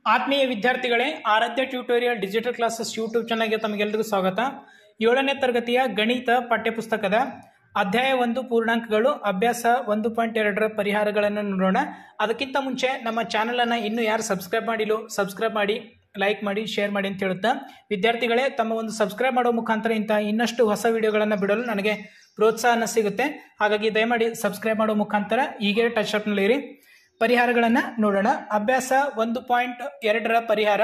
ಆತ್ಮೀಯ ವಿದ್ಯಾರ್ಥಿಗಳೇ, ಆರಾಧ್ಯ tutorial digital classes YouTube ಚಾನಲ್ಗೆ ತಮಗೆಲ್ಲರಿಗೂ ಸ್ವಾಗತ. 7ನೇ ತರಗತಿಯ ಗಣಿತ ಪಠ್ಯಪುಸ್ತಕದ ಅಧ್ಯಾಯ 1 ಪೂರ್ಣಾಂಕಗಳು ಅಭ್ಯಾಸ 1.2ರ ಪರಿಹಾರಗಳನ್ನು ನೋಡೋಣ. ಅದಕ್ಕಿಂತ ಮುಂಚೆ ನಮ್ಮ ಚಾನಲನ್ನು ಇನ್ನೂ ಯಾರು ಸಬ್ಸ್ಕ್ರೈಬ್ ಮಾಡಿಲ್ಲೋ ಸಬ್ಸ್ಕ್ರೈಬ್ ಮಾಡಿ, ಲೈಕ್ ಮಾಡಿ, ಶೇರ್ ಮಾಡಿ ಅಂತ ಹೇಳುತ್ತಾ, ವಿದ್ಯಾರ್ಥಿಗಳೇ ತಮ್ಮ ಒಂದು ಸಬ್ಸ್ಕ್ರೈಬ್ ಮಾಡೋ ಮುಖಾಂತರ ಇಂಥ ಇನ್ನಷ್ಟು ಹೊಸ ವಿಡಿಯೋಗಳನ್ನು ಬಿಡಲು ನನಗೆ ಪ್ರೋತ್ಸಾಹ ಸಿಗುತ್ತೆ. ಹಾಗಾಗಿ ದಯಮಾಡಿ ಸಬ್ಸ್ಕ್ರೈಬ್ ಮಾಡೋ ಮುಖಾಂತರ ಹೀಗೆ ಟಚ್ ಅಪ್ನಲ್ಲಿ ಇರಿ. ಪರಿಹಾರಗಳನ್ನು ನೋಡೋಣ. ಅಭ್ಯಾಸ 1.2ರ ಪರಿಹಾರ.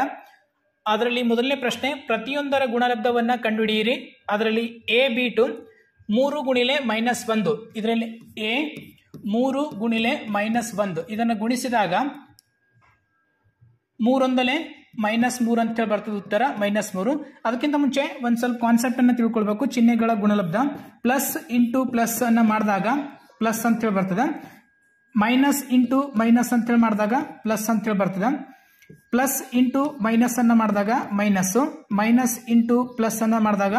ಅದರಲ್ಲಿ ಮೊದಲನೇ ಪ್ರಶ್ನೆ, ಪ್ರತಿಯೊಂದರ ಗುಣಲಬ್ಧವನ್ನು ಕಂಡುಹಿಡಿಯಿರಿ. ಅದರಲ್ಲಿ ಎ ಬಿ2 3 ಗುಣಿಲೆ -1. ಇದರಲ್ಲಿ ಎ 3 ಗುಣಿಲೆ -1 ಇದನ್ನು ಗುಣಿಸಿದಾಗ 3 -3 ಅಂತ ಹೇಳಿ ಬರ್ತದೆ. ಉತ್ತರ -3. ಅದಕ್ಕಿಂತ ಮುಂಚೆ ಒಂದು ಸ್ವಲ್ಪ ಕಾನ್ಸೆಪ್ಟ್ ಅನ್ನು ತಿಳ್ಕೊಳ್ಬೇಕು. ಚಿಹ್ನೆಗಳ ಗುಣಲಬ್ಧ ಪ್ಲಸ್ ಇಂಟು ಪ್ಲಸ್ ಅನ್ನ ಮಾಡಿದಾಗ ಪ್ಲಸ್ ಅಂತ ಹೇಳಿ ಬರ್ತದೆ. ಮೈನಸ್ ಇಂಟು ಮೈನಸ್ ಅಂತೇಳಿ ಮಾಡಿದಾಗ ಪ್ಲಸ್ ಅಂತೇಳಿ ಬರ್ತದೆ. ಪ್ಲಸ್ ಇಂಟು ಮೈನಸ್ ಅನ್ನ ಮಾಡಿದಾಗ ಮೈನಸ್ಸು, ಮೈನಸ್ ಇಂಟು ಪ್ಲಸ್ ಅನ್ನ ಮಾಡಿದಾಗ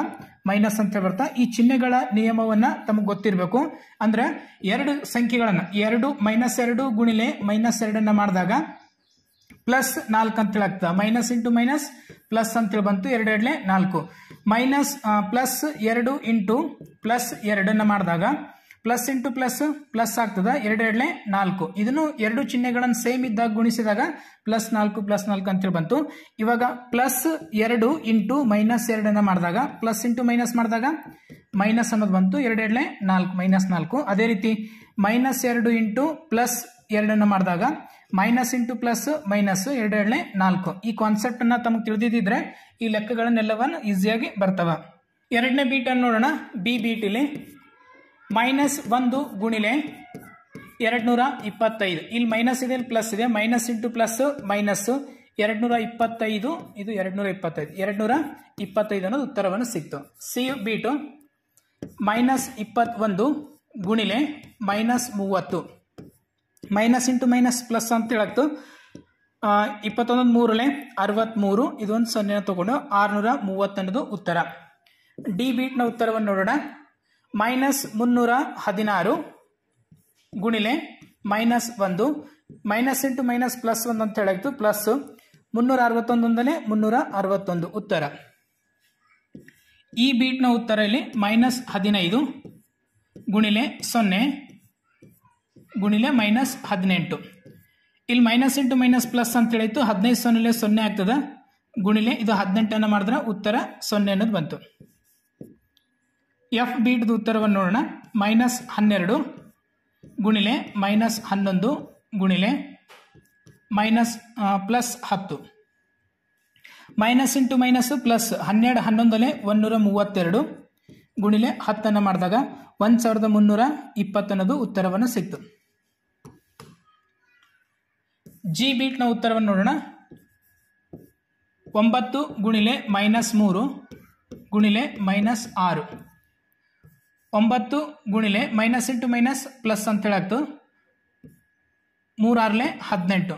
ಮೈನಸ್ ಅಂತೇಳಿ ಬರ್ತಾ. ಈ ಚಿಹ್ನೆಗಳ ನಿಯಮವನ್ನ ತಮಗೆ ಗೊತ್ತಿರಬೇಕು. ಅಂದ್ರೆ ಎರಡು ಸಂಖ್ಯೆಗಳನ್ನ -2 ಗುಣಿಲೆ -2 ಮಾಡಿದಾಗ ಪ್ಲಸ್ 4 ಅಂತೇಳಿ ಆಗ್ತದೆ. ಮೈನಸ್ ಇಂಟು ಮೈನಸ್ ಪ್ಲಸ್ ಅಂತೇಳಿ ಬಂತು. 2 2 4 ಮೈನಸ್ ಪ್ಲಸ್ 2 ಇಂಟು ಪ್ಲಸ್ 2 ಮಾಡಿದಾಗ ಪ್ಲಸ್ ಇಂಟು ಪ್ಲಸ್ ಪ್ಲಸ್ ಆಗ್ತದ. 2 2 4 ಇದನ್ನು ಎರಡು ಚಿಹ್ನೆಗಳನ್ನು ಸೇಮ್ ಇದ್ದಾಗ ಗುಣಿಸಿದಾಗ +4 ಅಂತೇಳಿ ಬಂತು. ಇವಾಗ ಪ್ಲಸ್ 2 ಇಂಟು -2 ಮಾಡಿದಾಗ ಪ್ಲಸ್ ಇಂಟು ಮೈನಸ್ ಮಾಡಿದಾಗ ಮೈನಸ್ ಅನ್ನೋದು ಬಂತು. 2 2 4 -4. ಅದೇ ರೀತಿ -2 ಇಂಟು ಪ್ಲಸ್ 2 ಮಾಡಿದಾಗ ಮೈನಸ್ ಇಂಟು ಪ್ಲಸ್ ಮೈನಸ್ 2 2 4. ಈ ಕಾನ್ಸೆಪ್ಟ್ ಅನ್ನ ತಮಗೆ ತಿಳಿದಿದ್ರೆ ಈ ಲೆಕ್ಕಗಳನ್ನೆಲ್ಲವನ್ನು ಈಸಿಯಾಗಿ ಬರ್ತವ. ಎರಡನೇ ಬೀಟ್ ಅನ್ನು ನೋಡೋಣ. ಬಿ ಬೀಟ್ ಇಲ್ಲಿ -1 ಗುಣಿಲೆ 225. ಇಲ್ಲಿ ಮೈನಸ್ ಇದೆ, ಇಲ್ಲಿ ಪ್ಲಸ್ ಇದೆ. Minus into plus minus 225. ಇದು 225 ಅನ್ನೋದು ಉತ್ತರವನ್ನು ಸಿಕ್ತು. C beat -21 ಗುಣಿಲೆ -30. Minus into minus plus ಅಂತ ಹೇಳತ್ತು. 21 63. ಇದೊಂದು 0 ತಗೊಂಡು 630 ಅನ್ನೋದು ಉತ್ತರ. ಡಿ ಬೀಟ್ನ ಉತ್ತರವನ್ನು ನೋಡೋಣ. -316 ಗುಣಿಲೆ -1. ಮೈನಸ್ ಇಂಟು ಮೈನಸ್ ಪ್ಲಸ್ 1 ಅಂತ ಹೇಳಾಯ್ತು. ಪ್ಲಸ್ 361 361 ಉತ್ತರ. ಈ ಬೀಟ್ನ ಉತ್ತರ ಇಲ್ಲಿ -15 ಗುಣಿಲೆ 0 ಗುಣಿಲೆ -18. ಇಲ್ಲಿ ಮೈನಸ್ ಇಂಟು ಮೈನಸ್ ಪ್ಲಸ್ ಅಂತ ಹೇಳಿತ್ತು. 15 0 ಆಗ್ತದ. ಗುಣಿಲೆ ಇದು 18 ಮಾಡಿದ್ರೆ ಉತ್ತರ 0 ಅನ್ನೋದು ಬಂತು. ಎಫ್ ಬೀಟ್ದು ಉತ್ತರವನ್ನು ನೋಡೋಣ. -12 ಗುಣಿಲೆ -11 ಗುಣಿಲೆ +10. ಮೈನಸ್ ಇಂಟು ಮೈನಸ್ ಪ್ಲಸ್ 12 11 132 ಗುಣಿಲೆ 10 ಮಾಡಿದಾಗ 1320 ಅನ್ನೋದು ಉತ್ತರವನ್ನು ಸಿಕ್ತು. ಜಿ ಬೀಟ್ನ ಉತ್ತರವನ್ನು ನೋಡೋಣ. 9 ಗುಣಿಲೆ -3 ಗುಣಿಲೆ -6. 9 ಗುಣಿಲೆ ಮೈನಸ್ ಇಂಟು ಮೈನಸ್ ಪ್ಲಸ್ ಅಂತ ಹೇಳಾಗ್ತು. 3 6 18.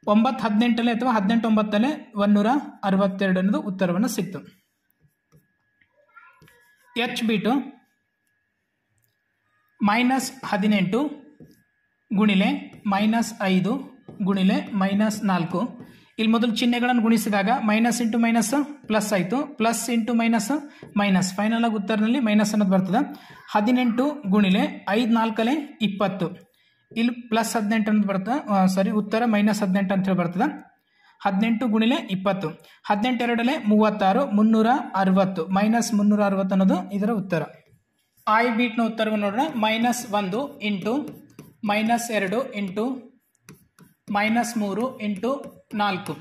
9 18 ಅಥವಾ 18 9 162 ಅನ್ನೋದು ಉತ್ತರವನ್ನು ಸಿಕ್ತು. H beat -18 ಗುಣಿಲೆ -5 ಗುಣಿಲೆ -4. ಇಲ್ಲಿ ಮೊದಲು ಚಿಹ್ನೆಗಳನ್ನು ಗುಣಿಸಿದಾಗ ಮೈನಸ್ ಇಂಟು ಮೈನಸ್ ಪ್ಲಸ್ ಆಯಿತು. Plus into minus minus. Final ಆಗಿ ಉತ್ತರದಲ್ಲಿ ಮೈನಸ್ ಅನ್ನೋದು ಬರ್ತದೆ. 18 ಗುಣಿಲೆ 5 4 20. ಇಲ್ಲಿ ಪ್ಲಸ್ 18 ಅನ್ನೋದು ಬರ್ತದೆ. ಉತ್ತರ -18 ಅಂತ ಹೇಳಿ ಬರ್ತದೆ. 18 ಗುಣಿಲೆ 20. 18 2 36 360 -360 ಅನ್ನೋದು ಇದರ ಉತ್ತರ. ಐ ಬೀಟ್ನ ಉತ್ತರವನ್ನು ನೋಡೋಣ. -1 ಇಂಟು -2 ಇಂಟು -3 ಇಂಟು 4.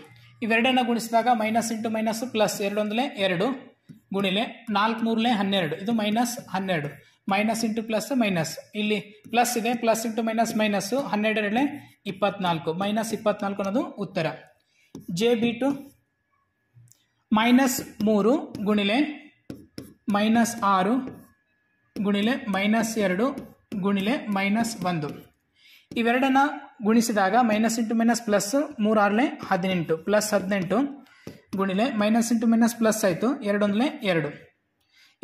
ಇವೆರಡನ್ನ ಗುಣಿಸಿದಾಗ ಮೈನಸ್ ಇಂಟು ಮೈನಸ್ ಪ್ಲಸ್ 2 1 2 ಗುಣಿಲೆ 4 3 12. ಇದು -12. Minus into plus minus. ಇಲ್ಲಿ ಪ್ಲಸ್ ಇದೆ. ಪ್ಲಸ್ ಇಂಟು ಮೈನಸ್ ಮೈನಸ್ 12 2 24 -24 ಅನ್ನೋದು ಉತ್ತರ. J beat -3 ಗುಣಿಲೆ -6 ಗುಣಿಲೆ -2 ಗುಣಿಲೆ -1. ಇವೆರಡನ್ನ ಗುಣಿಸಿದಾಗ minus into minus plus 3 6 18 plus 18 ಗುಣಿಲೆ ಮೈನಸ್ ಇಂಟು ಮೈನಸ್ ಪ್ಲಸ್ ಆಯಿತು. 2 1 2.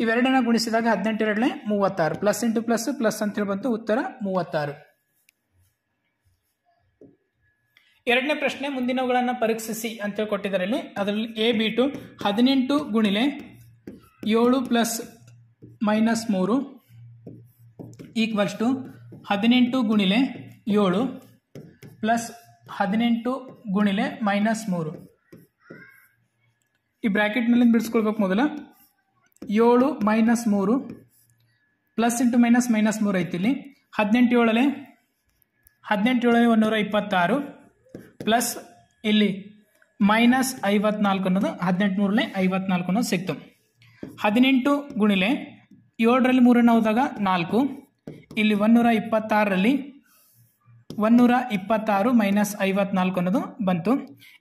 ಇವೆರಡನ್ನ ಗುಣಿಸಿದಾಗ 18 2 36 ಪ್ಲಸ್ ಇಂಟು ಪ್ಲಸ್ ಪ್ಲಸ್ ಅಂತೇಳಿ ಬಂತು. ಉತ್ತರ 36. ಎರಡನೇ ಪ್ರಶ್ನೆ ಮುಂದಿನವುಗಳನ್ನು ಪರೀಕ್ಷಿಸಿ ಅಂತೇಳಿ ಕೊಟ್ಟಿದ್ದಾರೆ ಇಲ್ಲಿ. ಅದರಲ್ಲಿ ಎ ಬಿಟ್ಟು 18 ಗುಣಿಲೆ 7 ಪ್ಲಸ್ ಮೈನಸ್ 3 ಈಕ್ವಲ್ಸ್ ಟು 18 ಗುಣಿಲೆ 7 ಪ್ಲಸ್ 18 ಗುಣಿಲೆ ಮೈನಸ್ 3. ಈ ಬ್ರ್ಯಾಕೆಟ್ನಲ್ಲಿ ಬಿಡಿಸ್ಕೊಳ್ಬೇಕು. ಮೊದಲ 7 minus 3 plus into minus minus 3 ಐತಿ ಇಲ್ಲಿ. 18 7 126 ಪ್ಲಸ್ ಇಲ್ಲಿ ಮೈನಸ್ 54 ಅನ್ನೋದು 18 3 54 ಅನ್ನೋದು ಸಿಕ್ತು. 18 ಗುಣಿಲೆ 7ರಲ್ಲಿ 3 ಹೋದಾಗ 4, ಇಲ್ಲಿ 126ರಲ್ಲಿ 126 ಮೈನಸ್ 54 ಅನ್ನೋದು ಬಂತು.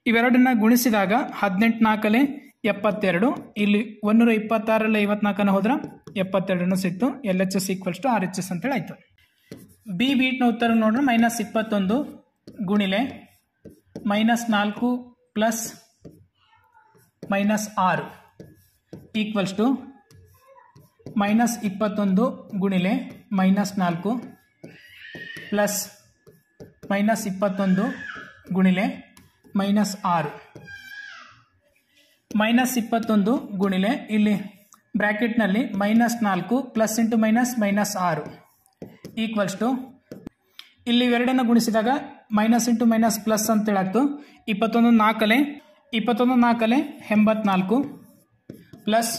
ಇವೆರಡನ್ನ ಗುಣಿಸಿದಾಗ 18 4 72, ಇಲ್ಲಿ 126ರಲ್ಲಿ 54 ಹೋದ್ರೆ 72 ಸಿಕ್ತು. LHS ಈಕ್ವಲ್ಸ್ ಟು RHS ಅಂತೇಳಿ ಆಯ್ತು. ಬಿ ಬೀಟ್ನ ಉತ್ತರ ನೋಡ್ರೆ -21 ಗುಣಿಲೆ -4 ಪ್ಲಸ್ -6 ಈಕ್ವಲ್ಸ್ ಟು -21 ಗುಣಿಲೆ -4 ಪ್ಲಸ್ -21 ಗುಣಿಲೆ -6. -21 ಗುಣಿಲೆ ಇಲ್ಲಿ ಬ್ರ್ಯಾಕೆಟ್ನಲ್ಲಿ -4 plus into minus -6 equals to ಇಲ್ಲಿ ಇವೆರಡನ್ನು ಗುಣಿಸಿದಾಗ ಮೈನಸ್ ಇಂಟು ಮೈನಸ್ ಪ್ಲಸ್ ಅಂತೇಳಿ ಆಗ್ತು. 21 4 84 plus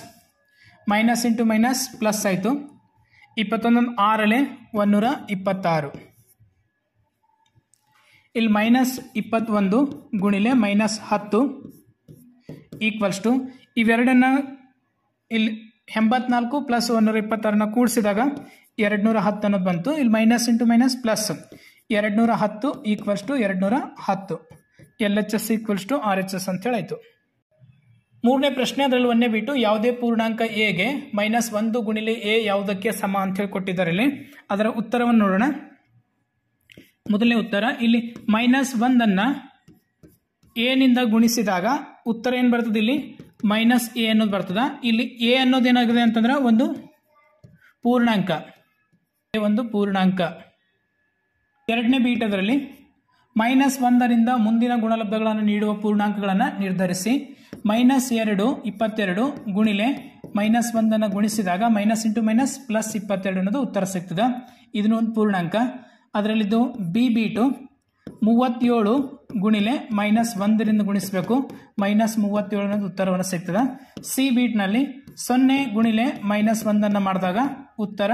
minus into minus plus ಆಯಿತು. 21 6 126. ಇಲ್ಲಿ -21 ಗುಣಿಲೆ -10 ಈಕ್ವಲ್ಸ್ ಟು ಇವೆರಡನ್ನು ಇಲ್ಲಿ 84 ಪ್ಲಸ್ 126ನ ಕೂಡಿಸಿದಾಗ 210 ಅನ್ನೋದು ಬಂತು. ಇಲ್ಲಿ minus into minus plus 210 equals to 210. LHS equals to RHS ಅಂತ ಹೇಳಾಯ್ತು. ಮೂರನೇ ಪ್ರಶ್ನೆ, ಅದರಲ್ಲಿ ಒಂದೇ ಬಿಟ್ಟು ಯಾವುದೇ ಪೂರ್ಣಾಂಕ ಎಗೆ -1 ಗುಣಿಲೆ ಎ ಯಾವುದಕ್ಕೆ ಸಮ ಅಂತ ಹೇಳಿ ಕೊಟ್ಟಿದ್ದಾರೆ. ಇಲ್ಲಿ ಅದರ ಉತ್ತರವನ್ನು ನೋಡೋಣ. ಮೊದಲನೇ ಉತ್ತರ ಇಲ್ಲಿ -1 ಎ ನಿಂದ ಗುಣಿಸಿದಾಗ ಉತ್ತರ ಏನು ಬರ್ತದೆ, ಇಲ್ಲಿ -a ಅನ್ನೋದು ಬರ್ತದ. ಇಲ್ಲಿ ಎ ಅನ್ನೋದು ಏನಾಗಿದೆ ಅಂತಂದ್ರೆ ಒಂದು ಪೂರ್ಣಾಂಕ. ಎರಡನೇ ಬೀಟ್ ಅದರಲ್ಲಿ -1ರಿಂದ ಮುಂದಿನ ಗುಣಲಬ್ಧಗಳನ್ನು ನೀಡುವ ಪೂರ್ಣಾಂಕಗಳನ್ನು ನಿರ್ಧರಿಸಿ. -2 22 ಗುಣಿಲೆ -1 ಗುಣಿಸಿದಾಗ ಮೈನಸ್ ಇಂಟು ಮೈನಸ್ ಪ್ಲಸ್ 22 ಅನ್ನೋದು ಉತ್ತರ ಸಿಗ್ತದೆ. ಇದನ್ನು ಒಂದು ಪೂರ್ಣಾಂಕ. ಅದರಲ್ಲಿದ್ದು ಬಿ ಬೀಟು 37 ಗುಣಿಲೆ -1ರಿಂದ ಗುಣಿಸಬೇಕು, -37 ಅನ್ನೋದು ಉತ್ತರವನ್ನು ಸಿಗ್ತದೆ. ಸಿ ಬೀಟ್ನಲ್ಲಿ 0 ಗುಣಿಲೆ -1 ಮಾಡಿದಾಗ ಉತ್ತರ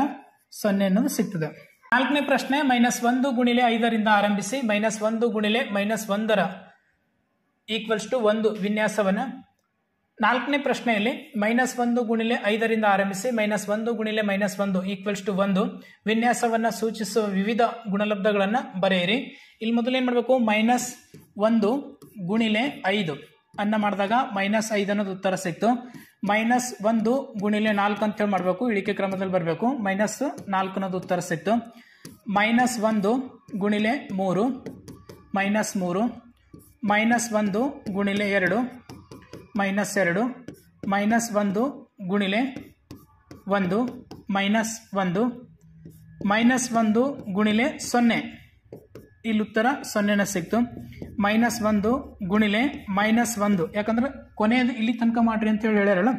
0 ಅನ್ನೋದು ಸಿಗ್ತದೆ. ನಾಲ್ಕನೇ ಪ್ರಶ್ನೆ, -1 ಗುಣಿಲೆ 5ರಿಂದ ಆರಂಭಿಸಿ -1 ಗುಣಿಲೆ -1 ಈಕ್ವಲ್ಸ್ ಟು 1 ವಿನ್ಯಾಸವನ್ನು. ನಾಲ್ಕನೇ ಪ್ರಶ್ನೆಯಲ್ಲಿ -1 ಗುಣಿಲೆ 5ರಿಂದ ಆರಂಭಿಸಿ -1 ಗುಣಿಲೆ -1 ಈಕ್ವಲ್ಸ್ ಟು 1 ವಿನ್ಯಾಸವನ್ನು ಸೂಚಿಸುವ ವಿವಿಧ ಗುಣಲಬ್ಧಗಳನ್ನು ಬರೆಯಿರಿ. ಇಲ್ಲಿ ಮೊದಲು ಏನು ಮಾಡಬೇಕು, -1 ಗುಣಿಲೆ 5 ಅನ್ನ ಮಾಡಿದಾಗ -5 ಅನ್ನೋದು ಉತ್ತರ ಸಿಕ್ತು. -1 ಗುಣಿಲೆ 4 ಅಂತೇಳಿ ಮಾಡಬೇಕು, ಇಳಿಕೆ ಕ್ರಮದಲ್ಲಿ ಬರಬೇಕು. -4 ಅನ್ನೋದು ಉತ್ತರ ಸಿಕ್ತು. -1 ಗುಣಿಲೆ 3 -3, -1 ಗುಣಿಲೆ 2 -2, -1 ಗುಣಿಲೆ 1 -1, -1 ಗುಣಿಲೆ 0 ಇಲ್ಲಿ ಉತ್ತರ 0ನೇ ಸಿಕ್ತು. -1 ಗುಣಿಲೆ -1 ಯಾಕಂದ್ರೆ ಕೊನೆಯದು ಇಲ್ಲಿ ತನಕ ಮಾಡ್ರಿ ಅಂತ ಹೇಳಿ ಹೇಳ್ಯಾರಲ್ಲ,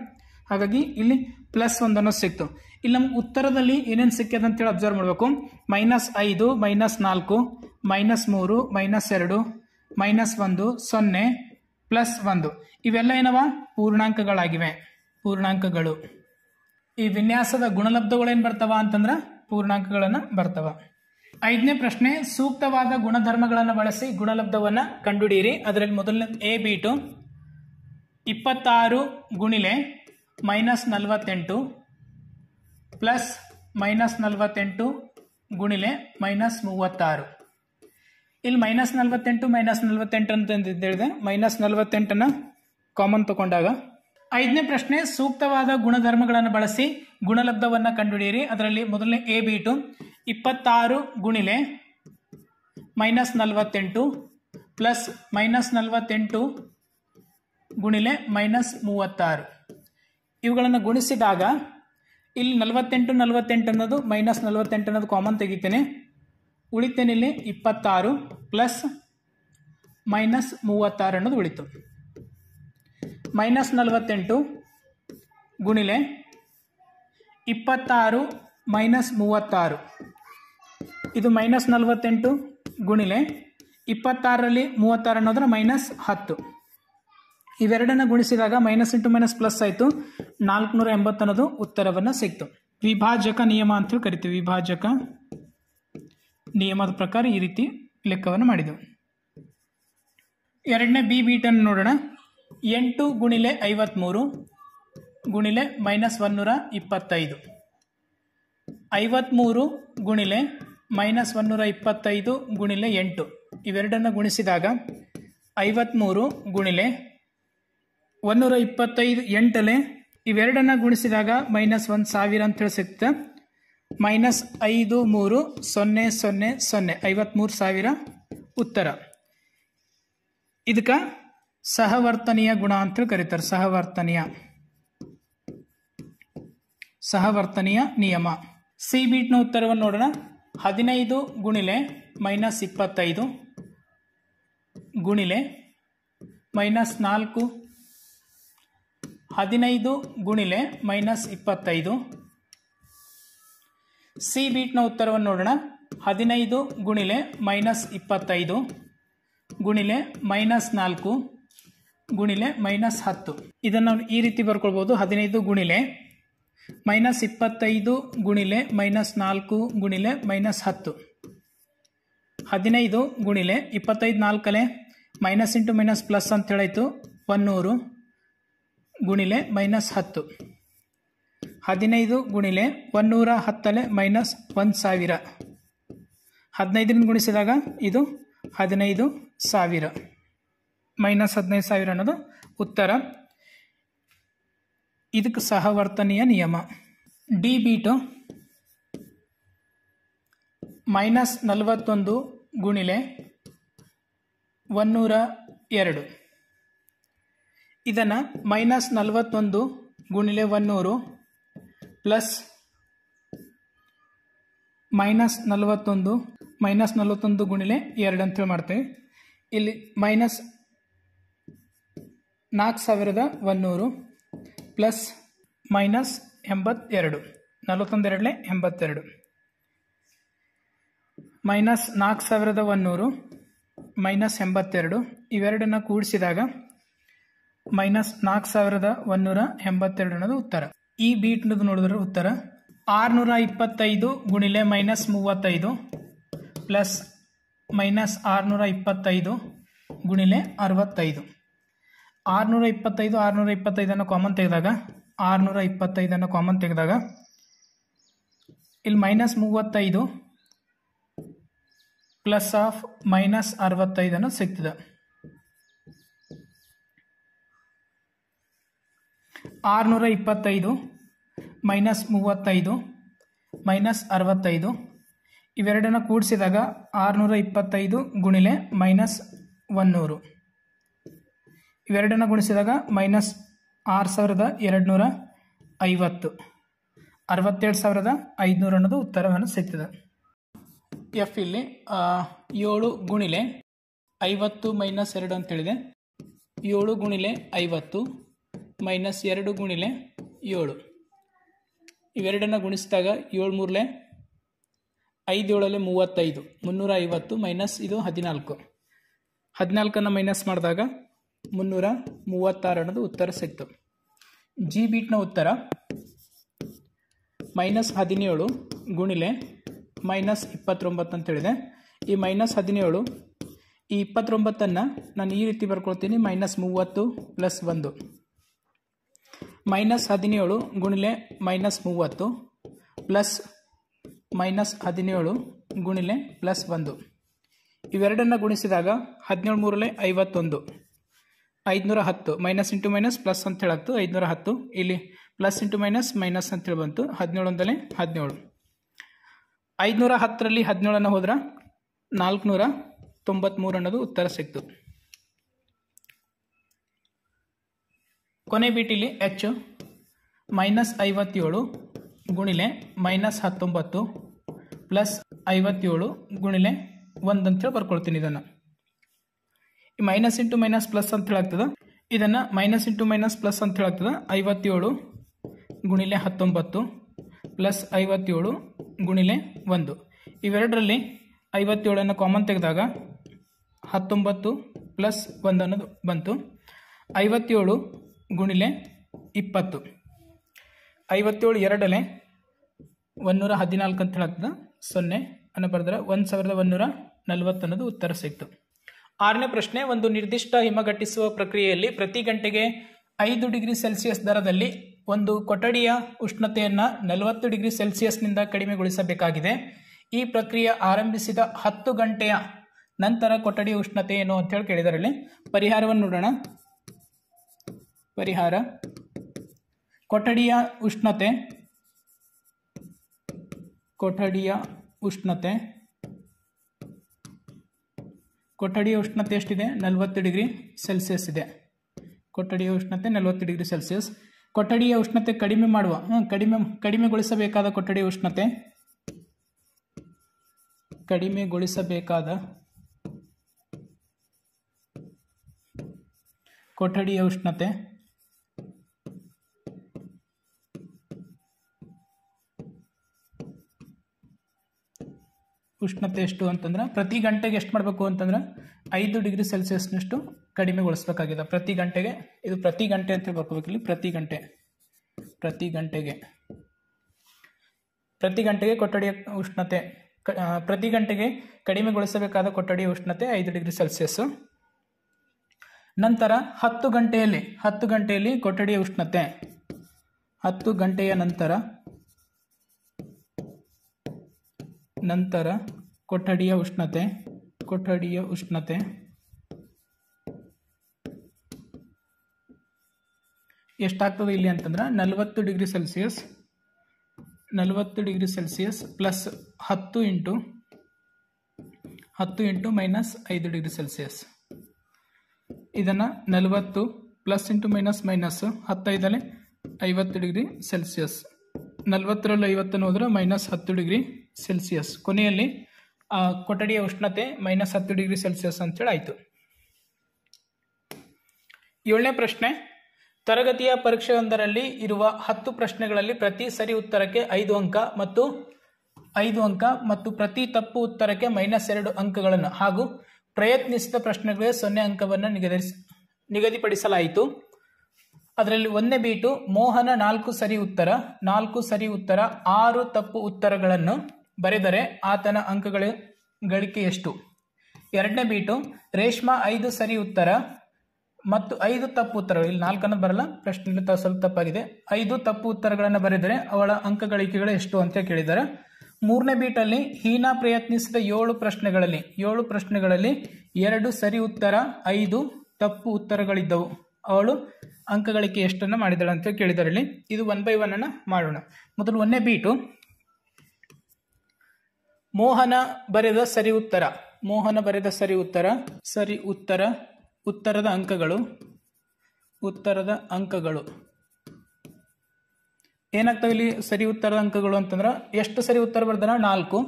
ಹಾಗಾಗಿ ಇಲ್ಲಿ +1 ಅನ್ನೋದು ಸಿಕ್ತು. ಇಲ್ಲಿ ನಮ್ಗೆ ಉತ್ತರದಲ್ಲಿ ಏನೇನು ಸಿಕ್ಕಿದೆ ಅಂತೇಳಿ ಅಬ್ಸರ್ವ್ ಮಾಡಬೇಕು. -5 -4 -3 -2 -1 0 +1 ಇವೆಲ್ಲ ಏನವ ಪೂರ್ಣಾಂಕಗಳಾಗಿವೆ. ಪೂರ್ಣಾಂಕಗಳು ಈ ವಿನ್ಯಾಸದ ಗುಣಲಬ್ಧಗಳು ಏನು ಬರ್ತಾವ ಅಂತಂದ್ರೆ ಪೂರ್ಣಾಂಕಗಳನ್ನು ಬರ್ತಾವ. ಐದನೇ ಪ್ರಶ್ನೆ, ಸೂಕ್ತವಾದ ಗುಣಧರ್ಮಗಳನ್ನು ಬಳಸಿ ಗುಣಲಬ್ಧವನ್ನು ಕಂಡುಹಿಡಿಯಿರಿ. ಅದರಲ್ಲಿ ಮೊದಲನೇ ಎ ಬೀಟು 26 ಗುಣಿಲೆ -48 ಪ್ಲಸ್ -48 ಗುಣಿಲೆ -36. ಇಲ್ಲಿ -48 -48 ಅಂತ ಹೇಳಿದೆ. -48 ಕಾಮನ್ ತಗೊಂಡಾಗ. ಐದನೇ ಪ್ರಶ್ನೆ, ಸೂಕ್ತವಾದ ಗುಣಧರ್ಮಗಳನ್ನು ಬಳಸಿ ಗುಣಲಬ್ಧವನ್ನು ಕಂಡುಹಿಡಿಯಿರಿ. ಅದರಲ್ಲಿ ಮೊದಲನೇ ಎ ಬೀಟು 26 ಗುಣಿಲೆ -48 ಪ್ಲಸ್ -48 ಗುಣಿಲೆ -36 ಇವುಗಳನ್ನು ಗುಣಿಸಿದಾಗ ಇಲ್ಲಿ 48 ಅನ್ನೋದು -48 ಅನ್ನೋದು ಕಾಮನ್ ತೆಗಿತೇನೆ. ಉಳಿತೇನೆ ಇಲ್ಲಿ 26 ಪ್ಲಸ್ ಮೈನಸ್ 36 ಅನ್ನೋದು ಉಳಿತು. ಮೈನಸ್ 48 ಗುಣಿಲೆ 26 ಮೈನಸ್ 36, ಇದು ಮೈನಸ್ 48 ಗುಣಿಲೆ 26ರಲ್ಲಿ 36 ಅನ್ನೋದ್ರೆ ಮೈನಸ್ 10. ಇವೆರಡನ್ನು ಗುಣಿಸಿದಾಗ ಮೈನಸ್ ಇಂಟು ಮೈನಸ್ ಪ್ಲಸ್ ಆಯಿತು, 480 ಅನ್ನೋದು ಉತ್ತರವನ್ನು ಸಿಕ್ತು. ವಿಭಾಜಕ ನಿಯಮ ಅಂತೇಳಿ ಕರಿತೀವಿ. ವಿಭಾಜಕ ನಿಯಮದ ಪ್ರಕಾರ ಈ ರೀತಿ ಲೆಕ್ಕವನ್ನು ಮಾಡಿದೆವು. ಎರಡನೇ ಬಿ ಬೀಟನ್ನು ನೋಡೋಣ. 8 ಗುಣಿಲೆ 53 ಗುಣಿಲೆ ಮೈನಸ್ 125, 53 ಗುಣಿಲೆ ಮೈನಸ್ 125 ಗುಣಿಲೆ 8, ಇವೆರಡನ್ನು ಗುಣಿಸಿದಾಗ 53 ಗುಣಿಲೆ 125 8 ಇವೆರಡನ್ನು ಗುಣಿಸಿದಾಗ ಮೈನಸ್ 1000 ಅಂತೇಳಿ ಸಿಗ್ತದೆ. ಮೈನಸ್ 5300 53,000 ಉತ್ತರ. ಇದಕ್ಕೆ ಸಹವರ್ತನೀಯ ಗುಣ ಅಂತೇಳಿ ಕರೀತಾರೆ. ಸಹವರ್ತನೀಯ ನಿಯಮ. ಸಿ ಬೀಟ್ನ ಉತ್ತರವನ್ನು ನೋಡೋಣ. 15 ಗುಣಿಲೆ ಮೈನಸ್ 25 ಗುಣಿಲೆ ಮೈನಸ್ 4, 15 ಗುಣಿಲೆ ಮೈನಸ್ 25. ಸಿ ಬೀಟ್ನ ಉತ್ತರವನ್ನು ನೋಡೋಣ. 15 ಗುಣಿಲೆ ಮೈನಸ್ 25 ಗುಣಿಲೆ ಮೈನಸ್ 4 ಗುಣಿಲೆ ಮೈನಸ್ 10. ಇದನ್ನು ನಾವು ಈ ರೀತಿ ಬರ್ಕೊಳ್ಬೋದು. 15 ಗುಣಿಲೆ ಮೈನಸ್ 25 ಗುಣಿಲೆ ಮೈನಸ್ 4 ಗುಣಿಲೆ ಮೈನಸ್ 10. 15 ಗುಣಿಲೆ 25 4 ಮೈನಸ್ ಇಂಟು ಮೈನಸ್ ಪ್ಲಸ್ ಅಂತ ಹೇಳಾಯಿತು 100 ಗುಣಿಲೆ ಮೈನಸ್ 10. 15 ಗುಣಿಲೆ 110 ಮೈನಸ್ 1000. 15ರಿಂದ ಗುಣಿಸಿದಾಗ ಇದು 15,000 ಮೈನಸ್ 15,000 ಅನ್ನೋದು ಉತ್ತರ. ಇದಕ್ಕೆ ಸಹವರ್ತನೀಯ ನಿಯಮ. ಡಿ ಬೀಟು ಮೈನಸ್ 41 ಗುಣಿಲೆ 102, ಇದನ್ನು ಮೈನಸ್ 41 ಗುಣಿಲೆ 100 ಪ್ಲಸ್ ಮೈನಸ್ 41 ಗುಣಿಲೆ 2 ಅಂತೇಳಿ ಮಾಡ್ತೇವೆ. ಇಲ್ಲಿ minus 4100 plus minus 82, 41 82 minus 4100 minus 82, ಇವೆರಡನ್ನು ಕೂಡಿಸಿದಾಗ ಮೈನಸ್ 4182 ಅನ್ನೋದು ಉತ್ತರ. ಈ ಬೀಟ್ ನೋಡಿದ್ರೆ ಉತ್ತರ 625 ಗುಣಿಲೆ ಮೈನಸ್ 35 ಪ್ಲಸ್ ಮೈನಸ್ 625 ಗುಣಿಲೆ 65. 625 ಕಾಮನ್ ತೆಗೆದಾಗ 625 ಕಾಮನ್ ತೆಗೆದಾಗ ಇಲ್ಲಿ ಮೈನಸ್ 35 ಪ್ಲಸ್ ಆಫ್ ಮೈನಸ್ 65 ಸಿಗ್ತದೆ. 625 ಮೈನಸ್ 35 ಮೈನಸ್ 65, ಇವೆರಡನ್ನು ಕೂಡಿಸಿದಾಗ 625 ಗುಣಿಲೆ ಮೈನಸ್ 100, ಇವೆರಡನ್ನು ಗುಣಿಸಿದಾಗ ಮೈನಸ್ 6250, 67,500 ಅನ್ನೋದು ಉತ್ತರವನ್ನು ಸಿಗ್ತದೆ. ಎಫ್ ಇಲ್ಲಿ 7 ಗುಣಿಲೆ 50 ಮೈನಸ್ 2 ಅಂತೇಳಿದೆ. 7 ಗುಣಿಲೆ 50 ಮೈನಸ್ 2 ಗುಣಿಲೆ 7, ಇವೆರಡನ್ನು ಗುಣಿಸಿದಾಗ 7 3 5 7 35, 350 ಮೈನಸ್ ಇದು 14, 14 ಮೈನಸ್ ಮಾಡಿದಾಗ 336 ಅನ್ನೋದು ಉತ್ತರ ಸಿಕ್ತು. ಜಿ ಬೀಟ್ನ ಉತ್ತರ ಮೈನಸ್ 17 ಗುಣಿಲೆ ಮೈನಸ್ 29 ಅಂತೇಳಿದೆ. ಈ ಮೈನಸ್ 17 ಈ 29 ನಾನು ಈ ರೀತಿ ಬರ್ಕೊಳ್ತೀನಿ. ಮೈನಸ್ 30 ಪ್ಲಸ್ 1 ಮೈನಸ್ 17 ಗುಣಿಲೆ ಮೈನಸ್ 30 ಪ್ಲಸ್ ಮೈನಸ್ 17 ಗುಣಿಲೆ ಪ್ಲಸ್ 1, ಇವೆರಡನ್ನು ಗುಣಿಸಿದಾಗ 17 3 51, 510 ಮೈನಸ್ ಇಂಟು ಮೈನಸ್ ಪ್ಲಸ್ ಅಂತ ಹೇಳಾಗ್ತು 510, ಇಲ್ಲಿ ಪ್ಲಸ್ ಇಂಟು ಮೈನಸ್ ಮೈನಸ್ ಅಂತೇಳಿ ಬಂತು. 17 17, 510ರಲ್ಲಿ 17 ಹೋದ್ರೆ 493 ಅನ್ನೋದು ಉತ್ತರ ಸಿಕ್ತು. ಕೊನೆ ಬೀಟಿಲಿ ಎಚ್ ಮೈನಸ್ 57 ಗುಣಿಲೆ ಮೈನಸ್ 19 ಪ್ಲಸ್ 57 ಗುಣಿಲೆ 1 ಅಂತೇಳಿ ಬರ್ಕೊಳ್ತೀನಿ. ಇದನ್ನು ಈ ಮೈನಸ್ ಇಂಟು ಮೈನಸ್ ಪ್ಲಸ್ ಅಂತ ಹೇಳಾಗ್ತದೆ. ಇದನ್ನು ಮೈನಸ್ ಇಂಟು ಮೈನಸ್ ಪ್ಲಸ್ ಅಂತ ಹೇಳಾಗ್ತದೆ. 57 ಗುಣಿಲೆ 19 ಪ್ಲಸ್ 57 ಗುಣಿಲೆ 1. ಇವೆರಡರಲ್ಲಿ 57 ಕಾಮನ್ ತೆಗೆದಾಗ 19 ಪ್ಲಸ್ 1 ಅನ್ನೋದು ಬಂತು. 57 ಗುಣಿಲೆ 20. 57 ಎರಡಲೆ 114 ಅಂತ ಹೇಳಾಗ್ತದೆ. 0 ಅನ್ನು ಬರೆದ್ರೆ 1140 ಅನ್ನೋದು ಉತ್ತರ ಸಿಕ್ತು. 6ನೇ ಪ್ರಶ್ನೆ, ಒಂದು ನಿರ್ದಿಷ್ಟ ಹಿಮಗಟ್ಟಿಸುವ ಪ್ರಕ್ರಿಯೆಯಲ್ಲಿ ಪ್ರತಿ ಗಂಟೆಗೆ 5 ಡಿಗ್ರಿ ಸೆಲ್ಸಿಯಸ್ ದರದಲ್ಲಿ ಒಂದು ಕೊಠಡಿಯ ಉಷ್ಣತೆಯನ್ನು 40 ಡಿಗ್ರಿ ಸೆಲ್ಸಿಯಸ್ನಿಂದ ಕಡಿಮೆಗೊಳಿಸಬೇಕಾಗಿದೆ. ಈ ಪ್ರಕ್ರಿಯೆ ಆರಂಭಿಸಿದ 10 ಗಂಟೆಯ ನಂತರ ಕೊಠಡಿಯ ಉಷ್ಣತೆ ಏನು ಅಂತ ಹೇಳಿ ಕೇಳಿದ್ದಾರೆ. ಇಲ್ಲಿ ಪರಿಹಾರವನ್ನು ನೋಡೋಣ. ಪರಿಹಾರ: ಕೊಠಡಿಯ ಉಷ್ಣತೆ ಎಷ್ಟಿದೆ? 40 ಡಿಗ್ರಿ ಸೆಲ್ಸಿಯಸ್ ಇದೆ. ಕೊಠಡಿಯ ಉಷ್ಣತೆ 40 ಡಿಗ್ರಿ ಸೆಲ್ಸಿಯಸ್. ಕೊಠಡಿಯ ಉಷ್ಣತೆ ಕಡಿಮೆಗೊಳಿಸಬೇಕಾದ ಕೊಠಡಿಯ ಉಷ್ಣತೆ ಉಷ್ಣತೆ ಎಷ್ಟು ಅಂತಂದ್ರೆ ಪ್ರತಿ ಗಂಟೆಗೆ ಎಷ್ಟು ಮಾಡಬೇಕು ಅಂತಂದ್ರೆ 5 ಡಿಗ್ರಿ ಸೆಲ್ಸಿಯಸ್ನಷ್ಟು ಕಡಿಮೆಗೊಳಿಸಬೇಕಾಗಿದೆ. ಪ್ರತಿ ಗಂಟೆಗೆ, ಇದು ಪ್ರತಿ ಗಂಟೆ ಅಂತ ಬರ್ಕೋಬೇಕು ಇಲ್ಲಿ. ಪ್ರತಿ ಗಂಟೆಗೆ ಕೊಠಡಿಯ ಉಷ್ಣತೆ, ಪ್ರತಿ ಗಂಟೆಗೆ ಕಡಿಮೆಗೊಳಿಸಬೇಕಾದ ಕೊಠಡಿಯ ಉಷ್ಣತೆ 5 ಡಿಗ್ರಿ ಸೆಲ್ಸಿಯಸ್. ನಂತರ 10 ಗಂಟೆಯಲ್ಲಿ ಕೊಠಡಿಯ ಉಷ್ಣತೆ, 10 ಗಂಟೆಯ ನಂತರ ಕೊಠಡಿಯ ಉಷ್ಣತೆ ಎಷ್ಟಾಗ್ತದೆ ಇಲ್ಲಿ ಅಂತಂದ್ರೆ 40 degree Celsius plus 10 into minus 5 degree Celsius. ಇದನ್ನು 40 plus into minus 15 50 degree Celsius. 40ರಲ್ಲಿ 50 ಹೋದ್ರೆ ಮೈನಸ್ 10 ಡಿಗ್ರಿ ಸೆಲ್ಸಿಯಸ್. ಕೊನೆಯಲ್ಲಿ ಕೊಠಡಿಯ ಉಷ್ಣತೆ ಮೈನಸ್ 10 ಡಿಗ್ರಿ ಸೆಲ್ಸಿಯಸ್ ಅಂತೇಳಿ ಆಯಿತು. 7ನೇ ಪ್ರಶ್ನೆ, ತರಗತಿಯ ಪರೀಕ್ಷೆಯೊಂದರಲ್ಲಿ ಇರುವ 10 ಪ್ರಶ್ನೆಗಳಲ್ಲಿ ಪ್ರತಿ ಸರಿ ಉತ್ತರಕ್ಕೆ 5 ಅಂಕ ಮತ್ತು ಪ್ರತಿ ತಪ್ಪು ಉತ್ತರಕ್ಕೆ -2 ಅಂಕಗಳನ್ನು ಹಾಗೂ ಪ್ರಯತ್ನಿಸಿದ ಪ್ರಶ್ನೆಗಳಿಗೆ 0 ಅಂಕವನ್ನು ನಿಗದಿಪಡಿಸಲಾಯಿತು. ಅದರಲ್ಲಿ 1ನೇ ಬೀಟು ಮೋಹನ 4 ಸರಿ ಉತ್ತರ 6 ತಪ್ಪು ಉತ್ತರಗಳನ್ನು ಬರೆದರೆ ಆತನ ಗಳಿಕೆ ಎಷ್ಟು? 2ನೇ ಬೀಟು ರೇಷ್ಮಾ 5 ಸರಿ ಉತ್ತರ ಮತ್ತು 5 ತಪ್ಪು ಉತ್ತರಗಳು, ಇಲ್ಲಿ 4 ಅನ್ನೋದು ಬರಲ್ಲ, ಪ್ರಶ್ನೆ ಸ್ವಲ್ಪ ತಪ್ಪಾಗಿದೆ. 5 ತಪ್ಪು ಉತ್ತರಗಳನ್ನು ಬರೆದರೆ ಅವಳ ಅಂಕಗಳಿಕೆಗಳು ಎಷ್ಟು ಅಂತ ಕೇಳಿದ್ದಾರೆ. 3ನೇ ಬೀಟಲ್ಲಿ ಹೀನಾ ಪ್ರಯತ್ನಿಸಿದ 7 ಪ್ರಶ್ನೆಗಳಲ್ಲಿ 2 ಸರಿ ಉತ್ತರ 5 ತಪ್ಪು ಉತ್ತರಗಳಿದ್ದವು. ಅವಳು ಅಂಕಗಳಿಕೆ ಎಷ್ಟನ್ನು ಮಾಡಿದಳು ಅಂತ ಕೇಳಿದ್ದಾರೆ. ಇಲ್ಲಿ ಇದು 1 by 1 ಅನ್ನು ಮಾಡೋಣ. ಮೊದಲು 1ನೇ ಬೀಟು ಮೋಹನ ಬರೆದ ಸರಿ ಉತ್ತರ ಉತ್ತರದ ಅಂಕಗಳು ಏನಾಗ್ತವೆ ಇಲ್ಲಿ? ಸರಿ ಉತ್ತರದ ಅಂಕಗಳು ಅಂತಂದ್ರೆ ಎಷ್ಟು ಸರಿ ಉತ್ತರ ಬರ್ದಾನ 4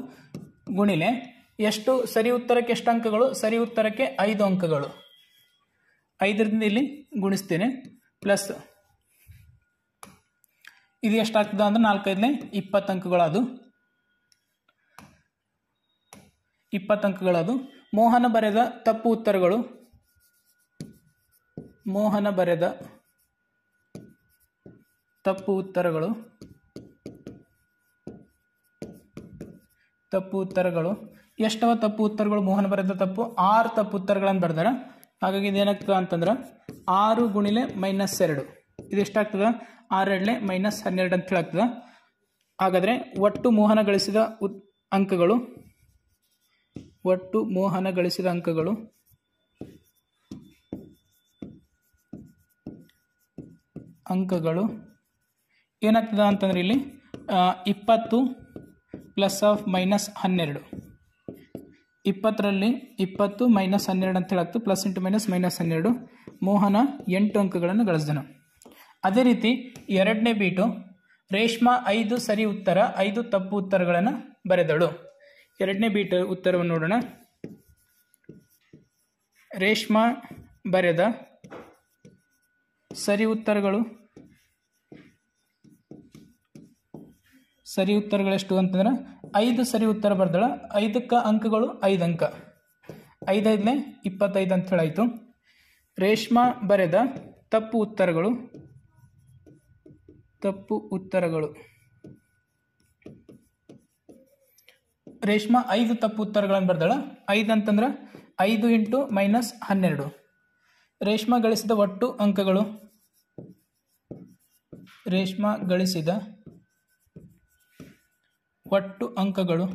ಗುಣಿಲೆ ಎಷ್ಟು ಸರಿ ಉತ್ತರಕ್ಕೆ ಎಷ್ಟು ಅಂಕಗಳು? ಸರಿ ಉತ್ತರಕ್ಕೆ 5 ಅಂಕಗಳು. 5ರಿಂದ ಇಲ್ಲಿ ಗುಣಿಸ್ತೇನೆ, ಪ್ಲಸ್ ಇದು ಎಷ್ಟಾಗ್ತದ ಅಂದ್ರೆ 4 5 20 ಅಂಕಗಳದು. 20 ಅಂಕಗಳದು. ಮೋಹನ ಬರೆದ ತಪ್ಪು ಉತ್ತರಗಳು ಎಷ್ಟವ ತಪ್ಪು ಉತ್ತರಗಳು? ಮೋಹನ ಬರೆದ ತಪ್ಪು 6 ತಪ್ಪು ಉತ್ತರಗಳನ್ನು ಬರ್ದಾರ. ಹಾಗಾಗಿ ಇದೇನಾಗ್ತದ ಅಂತಂದ್ರೆ 6 ಗುಣಿಲೆ -2 ಇದು ಎಷ್ಟಾಗ್ತದ? 6 2 -12 ಅಂತ ಹೇಳಾಗ್ತದ. ಹಾಗಾದರೆ ಒಟ್ಟು ಮೋಹನ ಗಳಿಸಿದ ಅಂಕಗಳು ಏನಾಗ್ತದ ಅಂತಂದ್ರೆ ಇಲ್ಲಿ 20 ಪ್ಲಸ್ ಆಫ್ -12, 20ರಲ್ಲಿ 20 -12 ಅಂತ ಹೇಳಾಗ್ತದೆ. Plus into minus -12. ಮೋಹನ 8 ಅಂಕಗಳನ್ನು ಗಳಿಸಿದನು. ಅದೇ ರೀತಿ 2ನೇ ಬೀಟು ರೇಷ್ಮಾ 5 ಸರಿ ಉತ್ತರ 5 ತಪ್ಪು ಉತ್ತರಗಳನ್ನು ಬರೆದಳು. 2ನೇ ಬೀಟ್ ಉತ್ತರವನ್ನು ನೋಡೋಣ. ರೇಷ್ಮಾ ಬರೆದ ಸರಿ ಉತ್ತರಗಳೆಷ್ಟು ಅಂತಂದ್ರೆ 5 ಸರಿ ಉತ್ತರ ಬರ್ದಳ. 5ಕ್ಕೆ ಅಂಕಗಳು 5 ಅಂಕ, 5 25 ಅಂತ ಹೇಳಾಯಿತು. ರೇಷ್ಮಾ ಬರೆದ ತಪ್ಪು ಉತ್ತರಗಳು ರೇಷ್ಮಾ 5 ತಪ್ಪು ಉತ್ತರಗಳನ್ನು ಬರ್ದಳ. 5 ಅಂತಂದ್ರೆ 5 × -12. ರೇಷ್ಮಾ ಗಳಿಸಿದ ಒಟ್ಟು ಅಂಕಗಳು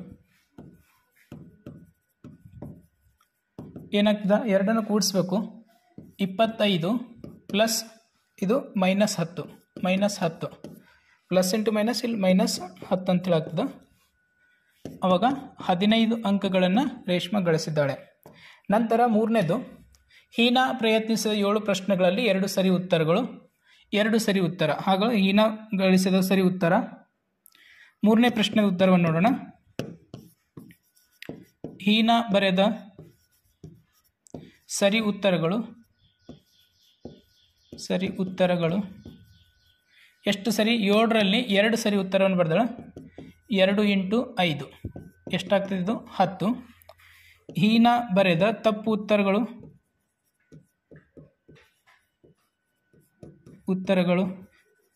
ಏನಾಗ್ತದ, ಎರಡನ್ನು ಕೂಡಿಸ್ಬೇಕು. 25 ಪ್ಲಸ್ ಇದು -10 ಪ್ಲಸ್ ಇಂಟು ಮೈನಸ್ ಇಲ್ಲಿ -10 ಅಂತ ಹೇಳಾಗ್ತದೆ. ಅವಾಗ 15 ಅಂಕಗಳನ್ನು ರೇಷ್ಮಾ ಗಳಿಸಿದ್ದಾಳೆ. ನಂತರ ಮೂರನೇದು, ಹೀನಾ ಪ್ರಯತ್ನಿಸಿದ 7 ಪ್ರಶ್ನೆಗಳಲ್ಲಿ 2 ಸರಿ ಉತ್ತರ. ಹಾಗಾಗಿ ಹೀನಾ ಗಳಿಸಿದ ಸರಿ ಉತ್ತರ. ಮೂರನೇ ಪ್ರಶ್ನೆಯ ಉತ್ತರವನ್ನು ನೋಡೋಣ. ಹೀನಾ ಬರೆದ ಸರಿ ಉತ್ತರಗಳು ಎಷ್ಟು ಸರಿ? 7ರಲ್ಲಿ 2 ಸರಿ ಉತ್ತರವನ್ನು ಬರೆದಳ. 2 × 5 ಎಷ್ಟಾಗ್ತದೆ? ಇದು 10. ಹೀನಾ ಬರೆದ ತಪ್ಪು ಉತ್ತರಗಳು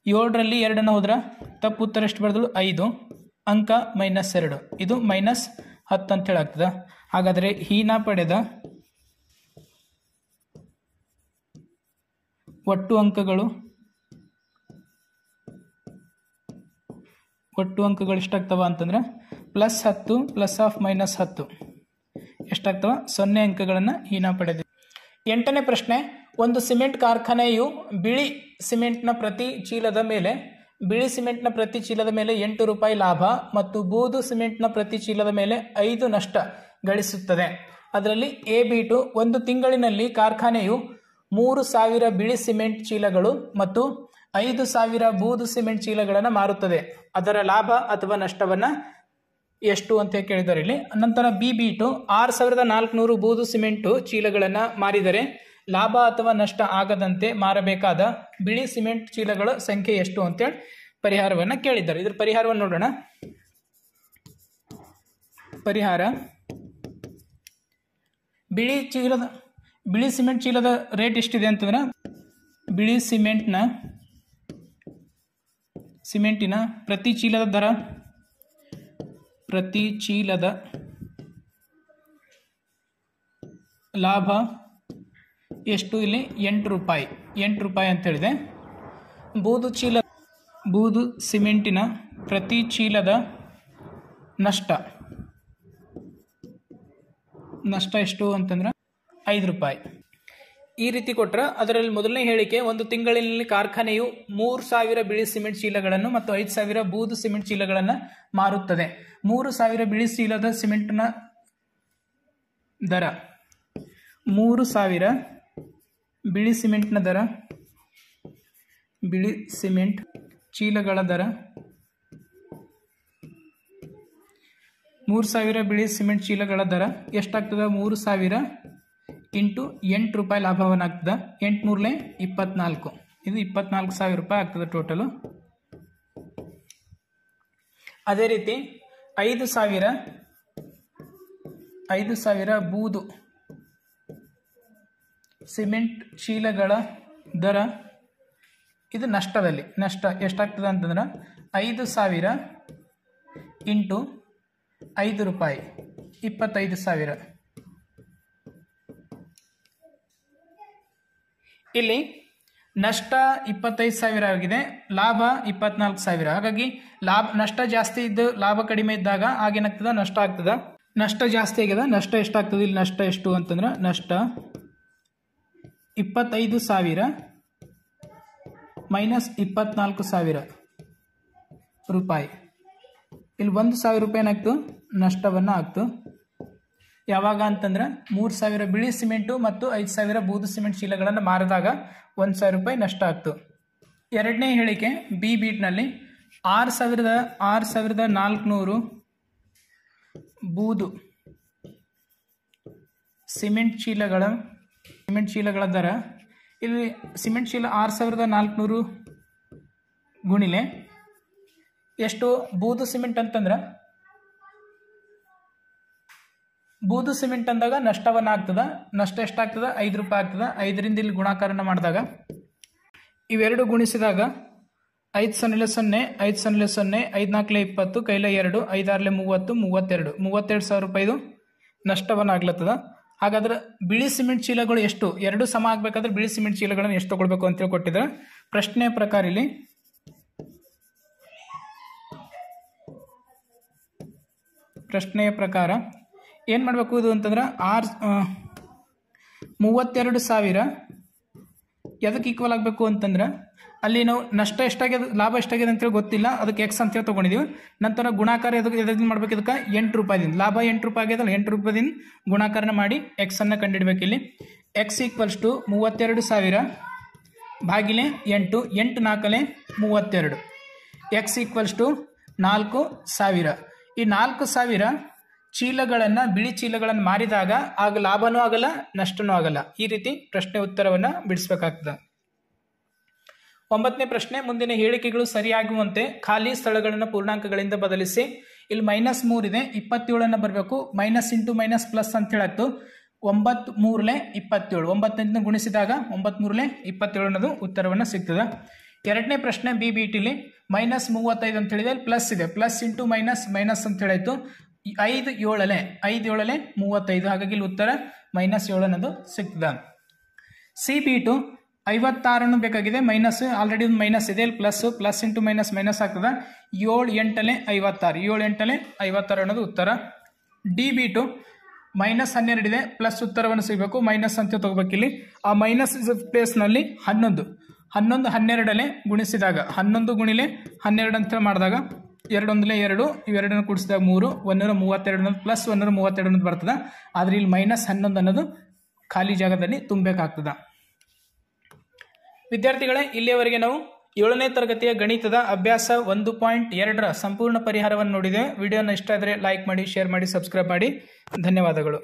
7ರಲ್ಲಿ 2 ಹೋದ್ರೆ ತಪ್ಪು ಉತ್ತರ ಎಷ್ಟು ಬರೆದಳು? 5 ಅಂಕ -2. ಇದು -10 ಅಂತ ಹೇಳಾಗ್ತದೆ. ಹಾಗಾದರೆ ಹೀನಾ ಪಡೆದ ಒಟ್ಟು ಅಂಕಗಳು ಎಷ್ಟಾಗ್ತವ ಅಂತಂದ್ರೆ +10 + -10 ಎಷ್ಟಾಗ್ತವ? 0 ಅಂಕಗಳನ್ನು ಹೀನಾ ಪಡೆದ. 8ನೇ ಪ್ರಶ್ನೆ, ಒಂದು ಸಿಮೆಂಟ್ ಕಾರ್ಖಾನೆಯು ಬಿಳಿ ಸಿಮೆಂಟ್ನ ಪ್ರತಿ ಚೀಲದ ಮೇಲೆ ₹8 ಲಾಭ ಮತ್ತು ಬೂದು ಸಿಮೆಂಟ್ನ ಪ್ರತಿ ಚೀಲದ ಮೇಲೆ 5 ನಷ್ಟ ಗಳಿಸುತ್ತದೆ. ಅದರಲ್ಲಿ A-B2 ಒಂದು ತಿಂಗಳಿನಲ್ಲಿ ಕಾರ್ಖಾನೆಯು 3000 ಬಿಳಿ ಸಿಮೆಂಟ್ ಚೀಲಗಳು ಮತ್ತು 5000 ಬೂದು ಸಿಮೆಂಟ್ ಚೀಲಗಳನ್ನು ಮಾರುತ್ತದೆ. ಅದರ ಲಾಭ ಅಥವಾ ನಷ್ಟವನ್ನು ಎಷ್ಟು ಅಂತ ಕೇಳಿದ್ದಾರೆ ಇಲ್ಲಿ. ನಂತರ B-B2 6400 ಬೂದು ಸಿಮೆಂಟು ಚೀಲಗಳನ್ನು ಮಾರಿದರೆ ಲಾಭ ಅಥವಾ ನಷ್ಟ ಆಗದಂತೆ ಮಾರಬೇಕಾದ ಬಿಳಿ ಸಿಮೆಂಟ್ ಚೀಲಗಳ ಸಂಖ್ಯೆ ಎಷ್ಟು ಅಂತೇಳಿ ಪರಿಹಾರವನ್ನು ಕೇಳಿದ್ದಾರೆ. ಇದರ ಪರಿಹಾರವನ್ನು ನೋಡೋಣ. ಪರಿಹಾರ, ಬಿಳಿ ಸಿಮೆಂಟ್ ಚೀಲದ ರೇಟ್ ಎಷ್ಟಿದೆ ಅಂತಂದ್ರೆ, ಬಿಳಿ ಸಿಮೆಂಟಿನ ಪ್ರತಿ ಚೀಲದ ಲಾಭ ಎಷ್ಟು? ಇಲ್ಲಿ ₹8 ಅಂತ ಹೇಳಿದೆ. ಬೂದು ಸಿಮೆಂಟಿನ ಪ್ರತಿ ಚೀಲದ ನಷ್ಟ ಎಷ್ಟು ಅಂತಂದ್ರೆ ₹5. ಈ ರೀತಿ ಕೊಟ್ಟರೆ ಅದರಲ್ಲಿ ಮೊದಲನೇ ಹೇಳಿಕೆ, ಒಂದು ತಿಂಗಳಿನಲ್ಲಿ ಕಾರ್ಖಾನೆಯು 3000 ಬಿಳಿ ಸಿಮೆಂಟ್ ಚೀಲಗಳನ್ನು ಮತ್ತು 5000 ಬೂದು ಸಿಮೆಂಟ್ ಚೀಲಗಳನ್ನು ಮಾರುತ್ತದೆ. 3000 ಬಿಳಿ ಚೀಲದ ಸಿಮೆಂಟ್ನ ದರ, 3000 ಬಿಳಿ ಸಿಮೆಂಟ್ನ ದರ, ಬಿಳಿ ಸಿಮೆಂಟ್ ಚೀಲಗಳ ದರ, 3000 ಬಿಳಿ ಸಿಮೆಂಟ್ ಚೀಲಗಳ ದರ ಎಷ್ಟಾಗ್ತದೆ? 3000 × ₹8 ಲಾಭವನ್ನು ಆಗ್ತದೆ. 8×3 = 24. ಇದು ₹24,000 ಆಗ್ತದೆ ಟೋಟಲು. ಅದೇ ರೀತಿ 5000 ಬೂದು ಸಿಮೆಂಟ್ ಚೀಲಗಳ ದರ, ಇದು ನಷ್ಟದಲ್ಲಿ. ನಷ್ಟ ಎಷ್ಟಾಗ್ತದೆ ಅಂತಂದ್ರೆ 5000 × ₹5 25,000. ಇಲ್ಲಿ ನಷ್ಟ 25,000 ಆಗಿದೆ, ಲಾಭ 24,000. ಹಾಗಾಗಿ ನಷ್ಟ ಜಾಸ್ತಿ ಇದ್ದು ಲಾಭ ಕಡಿಮೆ ಇದ್ದಾಗ ಆಗೇನಾಗ್ತದೆ? ನಷ್ಟ ಆಗ್ತದೆ. ನಷ್ಟ ಜಾಸ್ತಿ ಆಗಿದೆ. ನಷ್ಟ ಎಷ್ಟಾಗ್ತದೆ? ಇಲ್ಲಿ ನಷ್ಟ ಎಷ್ಟು ಅಂತಂದ್ರೆ, ನಷ್ಟ 25,000 - ₹24,000. ಇಲ್ಲಿ ₹1,000 ಏನಾಗ್ತು? ನಷ್ಟವನ್ನು ಆಗ್ತು. ಯಾವಾಗ ಅಂತಂದ್ರೆ 3000 ಬಿಳಿ ಸಿಮೆಂಟು ಮತ್ತು 5000 ಬೂದು ಸಿಮೆಂಟ್ ಚೀಲಗಳನ್ನು ಮಾರಿದಾಗ ₹1,000 ನಷ್ಟ ಆಗ್ತು. ಎರಡನೇ ಹೇಳಿಕೆ B-B2ನಲ್ಲಿ 6400 ಬೂದು ಸಿಮೆಂಟ್ ಚೀಲಗಳ ಸಿಮೆಂಟ್ ಚೀಲಗಳ ದರ ಇಲ್ಲಿ ಸಿಮೆಂಟ್ ಚೀಲ 6400 ಗುಣಿಲೆ ಎಷ್ಟು ಬೂದು ಸಿಮೆಂಟ್ ಅಂತಂದ್ರೆ ಬೂದು ಸಿಮೆಂಟ್ ಅಂದಾಗ ನಷ್ಟವನ್ನ ಆಗ್ತದ. ನಷ್ಟ ಎಷ್ಟಾಗ್ತದ 5 ರೂಪಾಯಿ ಆಗ್ತದ. 5ರಿಂದ ಇಲ್ಲಿ ಗುಣಾಕಾರನ ಮಾಡಿದಾಗ ಇವೆರಡು ಗುಣಿಸಿದಾಗ 5 0 0 5 0 0 5 4 20 ಕೈಲ 2 5 6 30 32,000 ರೂಪಾಯಿದು ನಷ್ಟವನ್ನ ಆಗ್ಲತ್ತದ. ಹಾಗಾದ್ರೆ ಬಿಳಿ ಸಿಮೆಂಟ್ ಚೀಲಗಳು ಎಷ್ಟು ಎರಡು ಸಮ ಆಗ್ಬೇಕಾದ್ರೆ ಬಿಳಿ ಸಿಮೆಂಟ್ ಚೀಲಗಳನ್ನು ಎಷ್ಟು ತಗೊಳ್ಬೇಕು ಅಂತೇಳಿ ಕೊಟ್ಟಿದ್ರೆ ಪ್ರಶ್ನೆ ಪ್ರಕಾರ ಇಲ್ಲಿ ಪ್ರಶ್ನೆಯ ಪ್ರಕಾರ ಏನು ಮಾಡಬೇಕು ಇದು ಅಂತಂದ್ರೆ 32,000 ಎದಕ್ಕೆ ಈಕ್ವಲ್ ಆಗಬೇಕು ಅಂತಂದ್ರೆ ಅಲ್ಲಿ ನಾವು ನಷ್ಟ ಎಷ್ಟಾಗಿದೆ ಲಾಭ ಎಷ್ಟಾಗಿದೆ ಅಂತೇಳಿ ಗೊತ್ತಿಲ್ಲ, ಅದಕ್ಕೆ ಎಕ್ಸ್ ಅಂತೇಳಿ ತೊಗೊಂಡಿದ್ದೀವಿ. ನಂತರ ಗುಣಾಕಾರ ಎದಕ್ಕೆ ಮಾಡ್ಬೇಕು, ಇದಕ್ಕೆ 8 ರೂಪಾಯಿದಿಂದ ಲಾಭ 8 ರೂಪಾಯಿ ಆಗ್ಯದಲ್ಲ 8 ರೂಪಾಯಿದಿಂದ ಗುಣಾಕಾರನ ಮಾಡಿ ಎಕ್ಸನ್ನು ಕಂಡುಹಿಡಬೇಕು. ಇಲ್ಲಿ ಎಕ್ಸ್ ಈಕ್ವಲ್ಸ್ ಟು 32,000 ಭಾಗಿಲೆ 8 8 4 32 ಎಕ್ಸ್ ಈಕ್ವಲ್ಸ್ ಟು 4,000. ಈ 4,000 ಚೀಲಗಳನ್ನು ಬಿಳಿ ಚೀಲಗಳನ್ನು ಮಾರಿದಾಗ ಆಗ ಲಾಭನೂ ಆಗಲ್ಲ ನಷ್ಟನೂ ಆಗಲ್ಲ. ಈ ರೀತಿ ಪ್ರಶ್ನೆ ಉತ್ತರವನ್ನು ಬಿಡಿಸಬೇಕಾಗ್ತದೆ. 9ನೇ ಪ್ರಶ್ನೆ, ಮುಂದಿನ ಹೇಳಿಕೆಗಳು ಸರಿಯಾಗುವಂತೆ ಖಾಲಿ ಸ್ಥಳಗಳನ್ನು ಪೂರ್ಣಾಂಕಗಳಿಂದ ಬದಲಿಸಿ. ಇಲ್ಲಿ -3 ಇದೆ, 27 ಬರಬೇಕು. ಮೈನಸ್ ಇಂಟು ಮೈನಸ್ ಪ್ಲಸ್ ಅಂತ ಹೇಳಾಗ್ತು. 9 3 27 9 ಗುಣಿಸಿದಾಗ 9 3 27 ಅನ್ನೋದು ಉತ್ತರವನ್ನು ಸಿಗ್ತದೆ. 2ನೇ ಪ್ರಶ್ನೆ BBTಲಿ -35 ಅಂತ ಹೇಳಿದೆ, ಪ್ಲಸ್ ಇದೆ, ಪ್ಲಸ್ ಇಂಟು ಮೈನಸ್ ಮೈನಸ್ ಅಂತ ಹೇಳಾಯ್ತು. 5 7 35, ಹಾಗಾಗಿ ಇಲ್ಲಿ ಉತ್ತರ -7 ಅನ್ನೋದು ಸಿಗ್ತದೆ. CB2 56 ಬೇಕಾಗಿದೆ, ಮೈನಸ್ ಆಲ್ರೆಡಿ ಒಂದು ಮೈನಸ್ ಇದೆ, ಪ್ಲಸ್ ಇಂಟು ಮೈನಸ್ ಮೈನಸ್ ಆಗ್ತದೆ. 7 8 56 56 ಅನ್ನೋದು ಉತ್ತರ. DB2 -12 ಇದೆ, ಪ್ಲಸ್ ಉತ್ತರವನ್ನು ಸಿಗಬೇಕು, ಮೈನಸ್ ಅಂತ ತಗೋಬೇಕಿಲ್ಲಿ. ಆ ಮೈನಸ್ ಪ್ಲೇಸ್ನಲ್ಲಿ 11 12 ಗುಣಿಸಿದಾಗ 11 ಗುಣಿಲೆ 12 ಅಂತ ಮಾಡಿದಾಗ 2 1 2 ಇವೆರಡನ್ನು ಕೂಡಿಸಿದಾಗ 3 132 ಅನ್ನೋದು ಪ್ಲಸ್ 132 ಅನ್ನೋದು ಬರ್ತದೆ. ಆದರೆ ಇಲ್ಲಿ -11 ಅನ್ನೋದು ಖಾಲಿ ಜಾಗದಲ್ಲಿ ತುಂಬಬೇಕಾಗ್ತದೆ. ವಿದ್ಯಾರ್ಥಿಗಳೇ, ಇಲ್ಲಿಯವರೆಗೆ ನಾವು 7ನೇ ತರಗತಿಯ ಗಣಿತದ ಅಭ್ಯಾಸ 1.2ರ ಸಂಪೂರ್ಣ ಪರಿಹಾರವನ್ನು ನೋಡಿದ್ದೇವೆ. ವಿಡಿಯೋನ ಇಷ್ಟ ಆದರೆ ಲೈಕ್ ಮಾಡಿ, ಶೇರ್ ಮಾಡಿ, ಸಬ್ಸ್ಕ್ರೈಬ್ ಮಾಡಿ. ಧನ್ಯವಾದಗಳು.